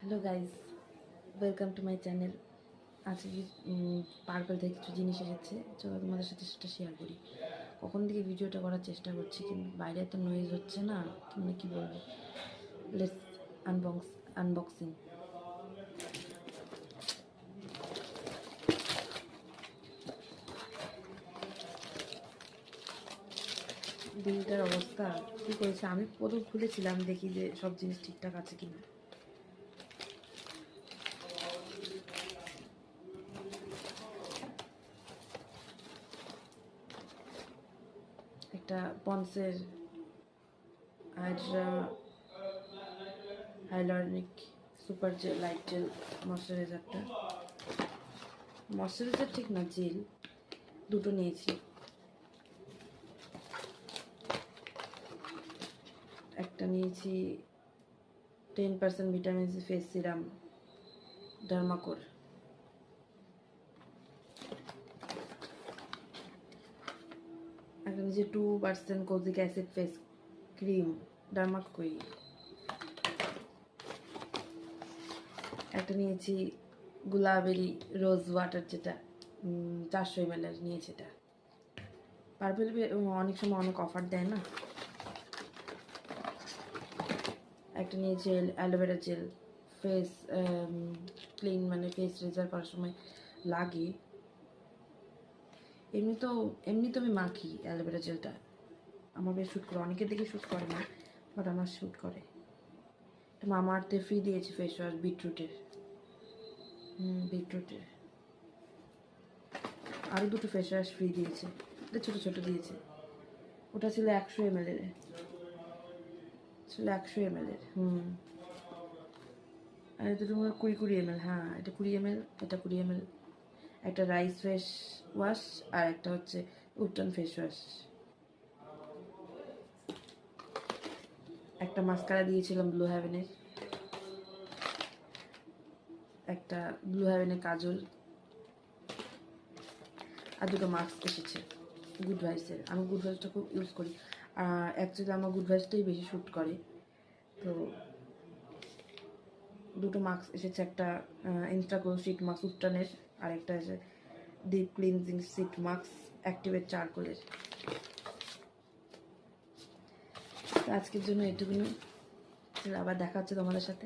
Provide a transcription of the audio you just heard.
Hello guys, welcome to my channel. আজকে purple থেকে কিছু জিনিস এসেছে, চলো তোমাদের সাথে সেটা শেয়ার করি। কখন থেকে ভিডিওটা করার চেষ্টা করছি, কিন্তু বাইরে এত নয়েজ হচ্ছে না, মানে কী বলবো। Let's unboxing. বিলটার অবস্থা কী করেছে, আমি প্রথম খুলেছিলাম, দেখি যে সব জিনিস ঠিকঠাক আছে কিনা। একটা পন্সের hydra hyaluronic super gel light gel moisturizer ঠিক না, জেল দুটো নিয়েছি। একটা নিয়েছি 10% ভিটামিন সি ফেস সিরাম ডার্মাকোর। একটা নিয়েছি 2% কোজিক অ্যাসিড ফেস ক্রিম ডার্মাকোই। একটা নিয়েছি গুলাবেরি রোজ ওয়াটার, যেটা 400 ml নিয়েছি। এটা পার্পল অনেক সময় অনেক অফার দেয় না। একটা নিয়েছি অ্যালোভেরা জেল, ফেস ক্লিন, মানে ফেস রেজার করার সময় লাগে। এমনি তো আমি মাখি অ্যালোভেরা জেলটা, আমার বেশ শ্যুট করে। অনেকের দিকে শ্যুট করে না, বাট আমার শ্যুট করে। মামা আর্থে ফ্রি দিয়েছি ফেস ওয়াশ বিটরুটের। বিটরুটের আরও দুটো ফেস ওয়াশ ফ্রি দিয়েছে, এটা ছোটো ছোটো দিয়েছে। ওটা ছিল 100 ml এর, ছিল 100 ml এর। আর এটা তোমার 20 ml। হ্যাঁ, এটা 20 ml, এটা 20 ml। একটা রাইস ফেস ওয়াশ আর একটা হচ্ছে উত্তন ফেস ওয়াশ। একটা মাস্কারা দিয়েছিলাম ব্লু হ্যাভেনের, একটা ব্লু হ্যাভেনের কাজল, আর দুটো মাস্ক এসেছে গুড ভাইসের। আমি গুড ভাইসটা খুব ইউজ করি, আর অ্যাকচুয়ালি আমার গুড ভাইসটাই বেশি শ্যুট করে। তো দুটো মাস্ক এসেছে, একটা ইনস্টাগ্লো শিট মাস্ক উত্তনের, আর একটা আছে deep cleansing sheet mask activate চারকোলের। আজকের জন্য এটুকুনি, আবার দেখা হচ্ছে তোমাদের সাথে।